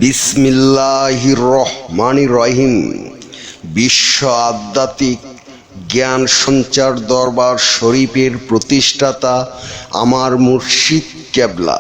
বিসমিল্লাহির রহমানির রহিম। বিশ্ব আধ্যাত্মিক জ্ঞান সঞ্চার দরবার শরীফের প্রতিষ্ঠাতা আমার মুর্শিদ কেবলা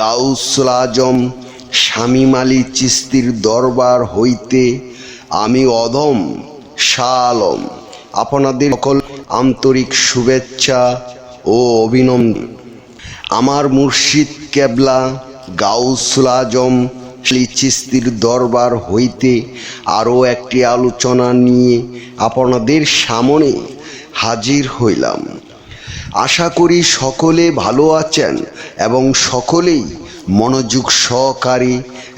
গাউসুল আজম শামীম আলী চিশতির দরবার হইতে আমি অদম শাহ আলম আপনাদের সকল আন্তরিক শুভেচ্ছা ও অভিনন্দন। আমার মুর্শিদ কেবলা গাউসুল আজম চিশতির দরবার হইতে আরও একটি আলোচনা নিয়ে আপনাদের সামনে হাজির হইলাম। আশা করি সকলে ভালো আছেন এবং সকলেই মনোযোগ সহকারী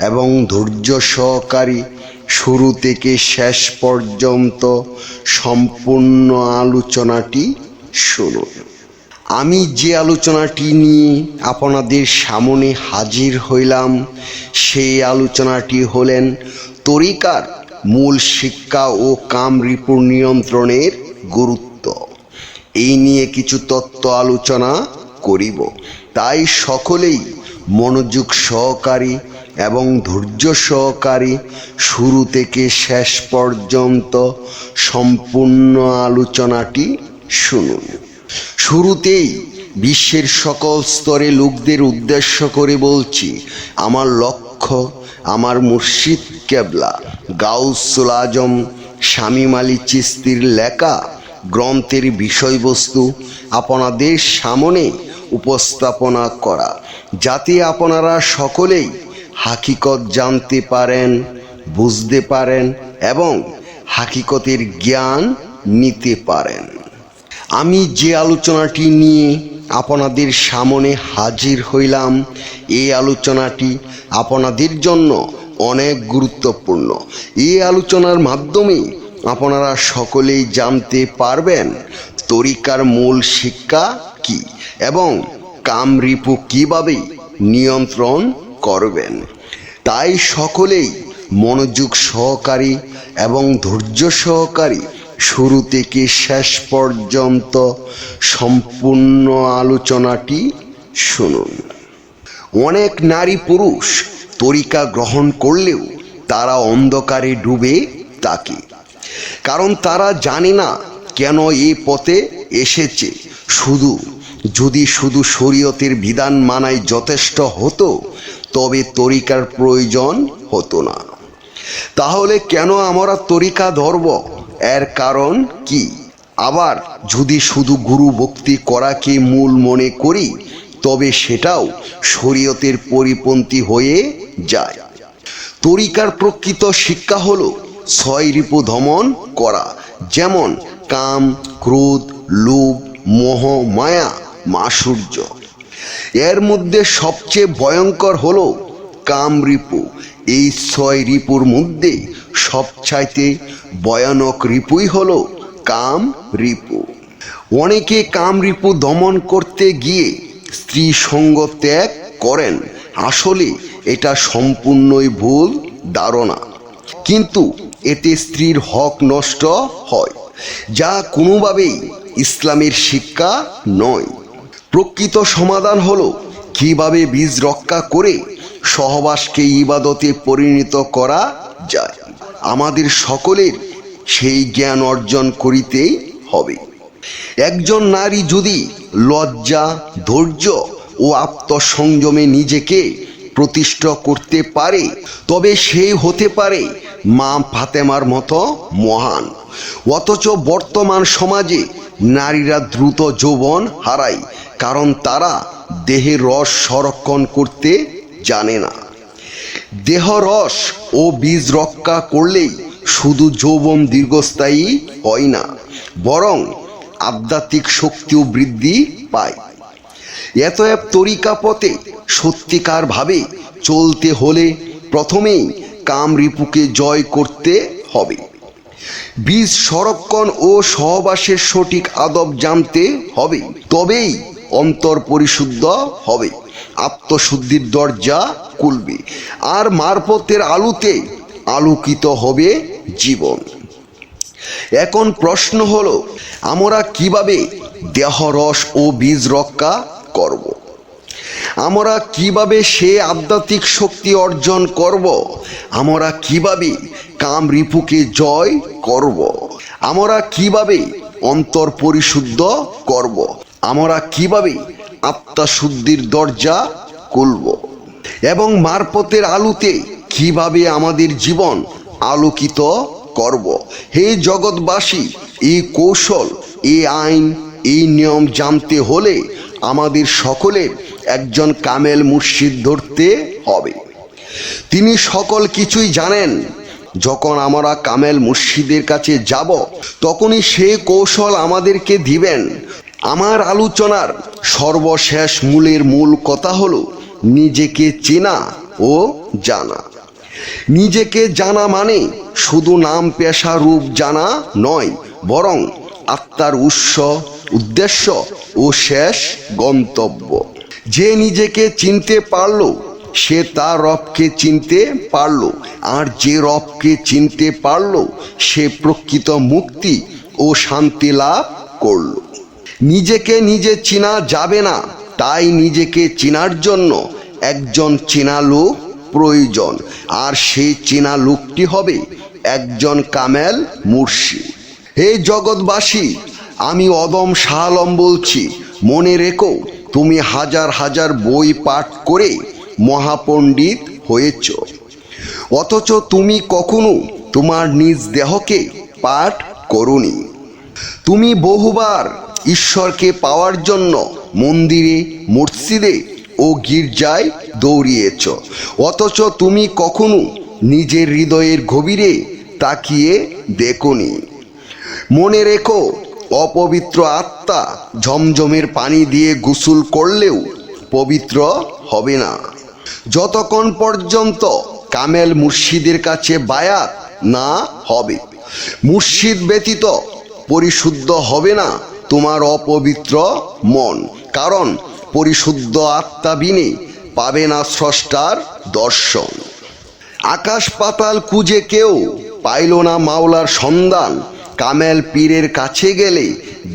এবং ধৈর্য সহকারী শুরু থেকে শেষ পর্যন্ত সম্পূর্ণ আলোচনাটি শুনুন। আমি যে আলোচনাটি নিয়ে আপনাদের সামনে হাজির হইলাম সেই আলোচনাটি হলেন তরিকার মূল শিক্ষা ও কামরূপের নিয়ন্ত্রণের গুরুত্ব। এই নিয়ে কিছু তত্ত্ব আলোচনা করিব, তাই সকলেই মনোযোগ সহকারী এবং ধৈর্য সহকারী শুরু থেকে শেষ পর্যন্ত সম্পূর্ণ আলোচনাটি শুনুন। শুরুতেই বিশ্বের সকল স্তরে লোকদের উদ্দেশ্য করে বলছি, আমার লক্ষ্য আমার মুর্শিদ কেবলা গাউসুল আজম শামীম আলী চিশতির লেখা গ্রন্থের বিষয়বস্তু আপনাদের সামনে উপস্থাপনা করা, যাতে আপনারা সকলেই হাকিকত জানতে পারেন, বুঝতে পারেন এবং হাকিকতের জ্ঞান নিতে পারেন। আমি যে আলোচনাটি নিয়ে আপনাদের সামনে হাজির হইলাম, এই আলোচনাটি আপনাদের জন্য অনেক গুরুত্বপূর্ণ। এই আলোচনার মাধ্যমে আপনারা সকলেই জানতে পারবেন তরিকার মূল শিক্ষা কি এবং কামরূপ কিভাবে নিয়ন্ত্রণ করবেন। তাই সকলেই মনোযোগ সহকারী এবং ধৈর্য সহকারী শুরু থেকে শেষ পর্যন্ত সম্পূর্ণ আলোচনাটি শুনুন। অনেক নারী পুরুষ তরিকা গ্রহণ করলেও তারা অন্ধকারে ডুবে থাকে, কারণ তারা জানে না কেন এই পথে এসেছে। যদি শুধু শরীয়তের বিধান মানাই যথেষ্ট হতো, তবে তরিকার প্রয়োজন হতো না। তাহলে কেন আমরা তরিকা ধরব? এর কারণ কি? আবার যদি শুধু গুরু ভক্তি করাকে মূল মনে করি, তবে সেটাও শরীয়তের পরিপন্থী হয়ে যায়। তরিকার প্রকৃত শিক্ষা হলো 6 রিপু দমন করা, যেমন কাম, ক্রোধ, লোভ, মোহ, মায়া, মাৎসর্য। এর মধ্যে সবচেয়ে ভয়ঙ্কর হলো কামরূপু। এই 6 রিপুর মধ্যে সবচাইতে ভয়ানক রিপুই হলো কামরূপু। অনেকে কামরূপু দমন করতে গিয়ে স্ত্রী সঙ্গ ত্যাগ করেন। আসলে এটা সম্পূর্ণই ভুল ধারণা, কিন্তু এতে স্ত্রীর হক নষ্ট হয়, যা কোনোভাবেই ইসলামের শিক্ষা নয়। প্রকৃত সমাধান হলো কিভাবে বীজ রক্ষা করে সহবাসকে ইবাদতে পরিণত করা যায়। আমাদের সকলের সেই জ্ঞান অর্জন করিতেই হবে। একজন নারী যদি লজ্জা, ধৈর্য ও আত্মসংযমে নিজেকে প্রতিষ্ঠা করতে পারে, তবে সেই হতে পারে মা ফাতেমার মতো মহান। অথচ বর্তমান সমাজে নারীরা দ্রুত যৌবন হারায়, কারণ তারা দেহের রস সংরক্ষণ করতে জানে না। দেহ রস ও বীজ রক্ষা করলেই শুধু যৌবন দীর্ঘস্থায়ী হয় না, বরং আধ্যাত্মিক শক্তিও বৃদ্ধি পায়। এতএব তরিকা পথে সত্যিকার ভাবে চলতে হলে প্রথমেই কামরূপকে জয় করতে হবে। বীজ সংরক্ষণ ও সহবাসের সঠিক আদব জানতে হবে, তবেই অন্তর পরিশুদ্ধ হবে, আত্মশুদ্ধির দরজা খুলবে, আর মারফতের আলোতে আলোকিত হবে জীবন। এখন প্রশ্ন হলো, আমরা কিভাবে দেহ রস ও বীজ রক্ষা করব? আমরা কিভাবে সে আধ্যাত্মিক শক্তি অর্জন করব, আমরা কিভাবে কাম রিপুকে জয় করব, আমরা কিভাবে অন্তর পরিশুদ্ধ করব, আমরা কিভাবে আত্মাশুদ্ধির দরজা খুলব এবং মারফতের আলোতে কিভাবে আমাদের জীবন আলোকিত করব। হে জগৎবাসী, এই কৌশল, এই আইন, এই নিয়ম জানতে হলে আমাদের সকলের একজন কামেল মুর্শিদ ধরতে হবে। তিনি সকল কিছুই জানেন। যখন আমরা কামেল মুর্শিদের কাছে যাব, তখনই সেই কৌশল আমাদেরকে দিবেন। আমার আলোচনার সর্বশেষ মূল কথা হলো নিজেকে চেনা ও জানা। নিজেকে জানা মানে শুধু নাম পেশা রূপ জানা নয়, বরং আত্মার উৎস, উদ্দেশ্য ও শেষ গন্তব্য। যে নিজেকে চিনতে পারল, সে তার রবকে চিনতে পারল, আর যে রবকে চিনতে পারল, সে প্রকৃত মুক্তি ও শান্তি লাভ করল। নিজেকে নিজে চেনা যাবে না, তাই নিজেকে চেনার জন্য একজন চেনা লোক প্রয়োজন, আর সেই চেনা লোকটি হবে একজন কামেল মুর্শিদ। হে জগৎবাসী, আমি অদম শাহ আলম বলছি, মনে রেখো, তুমি হাজার হাজার বই পাঠ করে মহাপণ্ডিত হয়েছ, অথচ তুমি কখনো তোমার নিজ দেহকে পাঠ করোনি। তুমি বহুবার ঈশ্বরকে পাওয়ার জন্য মন্দিরে, মসজিদে ও গির্জায় দৌড়িয়েছ, অথচ তুমি কখনো নিজের হৃদয়ের গভীরে তাকিয়ে দেখোনি। মনে রেখো, অপবিত্র আত্মা ঝমঝমের পানি দিয়ে গোসল করলেও পবিত্র হবে না, যতক্ষণ পর্যন্ত কামেল মুর্শিদের কাছে বায়াত না হবে। মুর্শিদ ব্যতীত পরিশুদ্ধ হবে না তোমার অপবিত্র মন, কারণ পরিশুদ্ধ আত্মা বিনে পাবে না স্রষ্টার দর্শন। আকাশ পাতাল খুঁজে কেউ পাইল না মাওলার সন্ধান, কামেল পীরের কাছে গেলে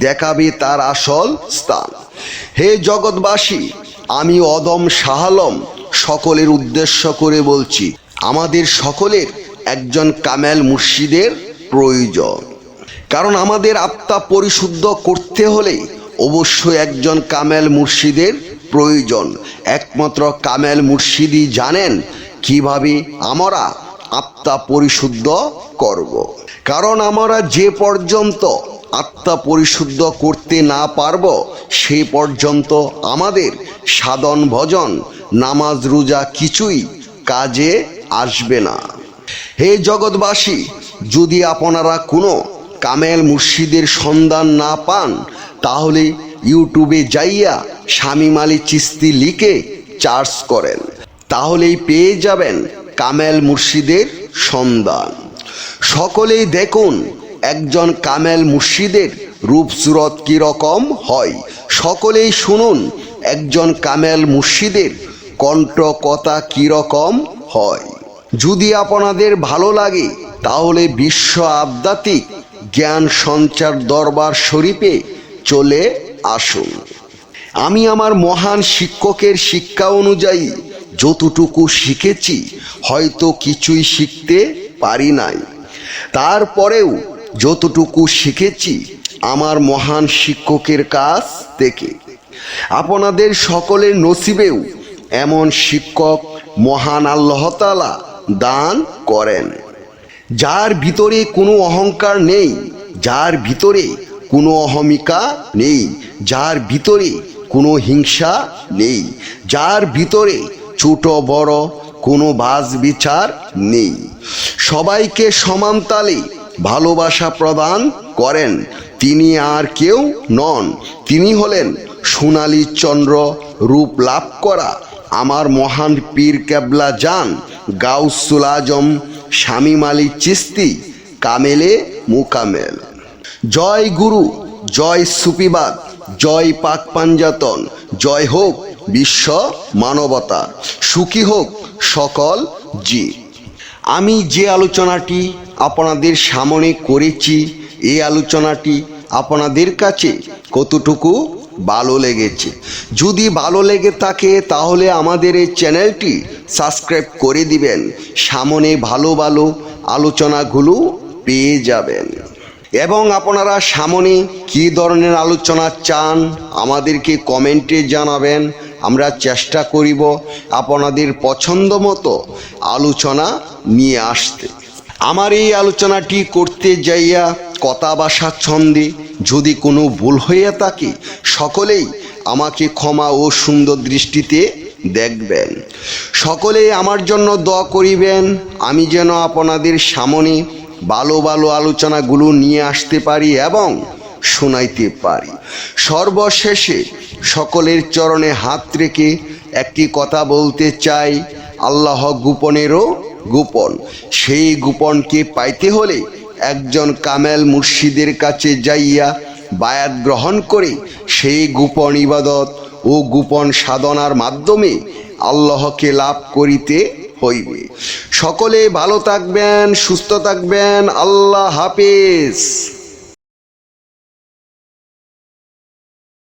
দেখাবে তার আসল স্থান। হে জগৎবাসী, আমি অদম শাহ আলম সকলের উদ্দেশ্য করে বলছি, আমাদের সকলের একজন কামেল মুর্শিদের প্রয়োজন। কারণ আমাদের আত্মা পরিশুদ্ধ করতে হলে অবশ্যই একজন কামেল মুর্শিদের প্রয়োজন। একমাত্র কামেল মুর্শিদই জানেন কিভাবে আমরা আত্মা পরিশুদ্ধ করব। কারণ আমরা যে পর্যন্ত আত্মা পরিশুদ্ধ করতে না পারব, সে পর্যন্ত আমাদের সাধন ভজন, নামাজ, রোজা কিছুই কাজে আসবে না। হে জগৎবাসী, যদি আপনারা কোনো কামেল মুর্শিদের সন্ধান না পান, তাহলে ইউটিউবে যাইয়া শামীম আলী চিশতি লিখে সার্চ করেন, তাহলেই পেয়ে যাবেন কামেল মুর্শিদের সন্ধান। সকলেই দেখুন একজন কামেল মুর্শিদের রূপ সুরত কীরকম হয়। সকলেই শুনুন একজন কামেল মুর্শিদের কণ্ঠ কথা কীরকম হয়। যদি আপনাদের ভালো লাগে, তাহলে বিশ্ব আধ্যাত্মিক জ্ঞান সঞ্চার দরবার শরীফে চলে আসুন। আমি আমার মহান শিক্ষকের শিক্ষা অনুযায়ী যতটুকু শিখেছি, হয়তো কিছুই শিখতে পারি নাই, তারপরেও যতটুকু শিখেছি আমার মহান শিক্ষকের কাছ থেকে। আপনাদের সকলের নসিবেও এমন শিক্ষক মহান আল্লাহ তাআলা দান করেন, যার ভিতরে কোনো অহংকার নেই, যার ভিতরে কোনো অহমিকা নেই, যার ভিতরে কোনো হিংসা নেই, যার ভিতরে ছোট বড় কোনো বাজ বিচার নেই। সবাইকে সমান তালে ভালোবাসা প্রদান করেন। তিনি আর কেউ নন, তিনি হলেন সোনালী চন্দ্র রূপ লাভ করা আমার মহান পীর কেবলা জান গাউসুল আজম শামীম আলী চিশতি কামেলে মুকামেল। জয় গুরু, জয় সুফিবাদ, জয় পাক পাঞ্জাতন, জয় হোক বিশ্ব মানবতা, সুখী হোক সকল জীব। আমি যে আলোচনাটি আপনাদের সামনে করেছি, এই আলোচনাটি আপনাদের কাছে কতটুকু ভালো লেগেছে। যদি ভালো লেগে থাকে তাহলে আমাদের এই চ্যানেলটি সাবস্ক্রাইব করে দিবেন, সামনে ভালো ভালো আলোচনাগুলো পেয়ে যাবেন। এবং আপনারা সামনে কী ধরনের আলোচনা চান আমাদেরকে কমেন্টে জানাবেন, আমরা চেষ্টা করিব আপনাদের পছন্দ মতো আলোচনা নিয়ে আসতে। আমার এই আলোচনাটি করতে যাইয়া কথা বা ছন্দে যদি কোনো ভুল হয়ে থাকে সকলেই আমাকে ক্ষমা ও সুন্দর দৃষ্টিতে দেখবেন। সকলেই আমার জন্য দোয়া করিবেন, আমি যেন আপনাদের সামনে ভালো ভালো আলোচনাগুলো নিয়ে আসতে পারি এবং শোনাইতে পারি। সর্বশেষে সকলের চরণে হাত রেখে একটি কথা বলতে চাই, আল্লাহ গোপনেরও গোপন। সেই গোপনকে পাইতে হলে একজন কামেল মুর্শিদের কাছে যাইয়া বায়াত গ্রহণ করে সেই গোপন ইবাদত ও গোপন সাধনার মাধ্যমে আল্লাহকে লাভ করিতে হইবে। সকলে ভালো থাকবেন, সুস্থ থাকবেন। আল্লাহ হাফেজ।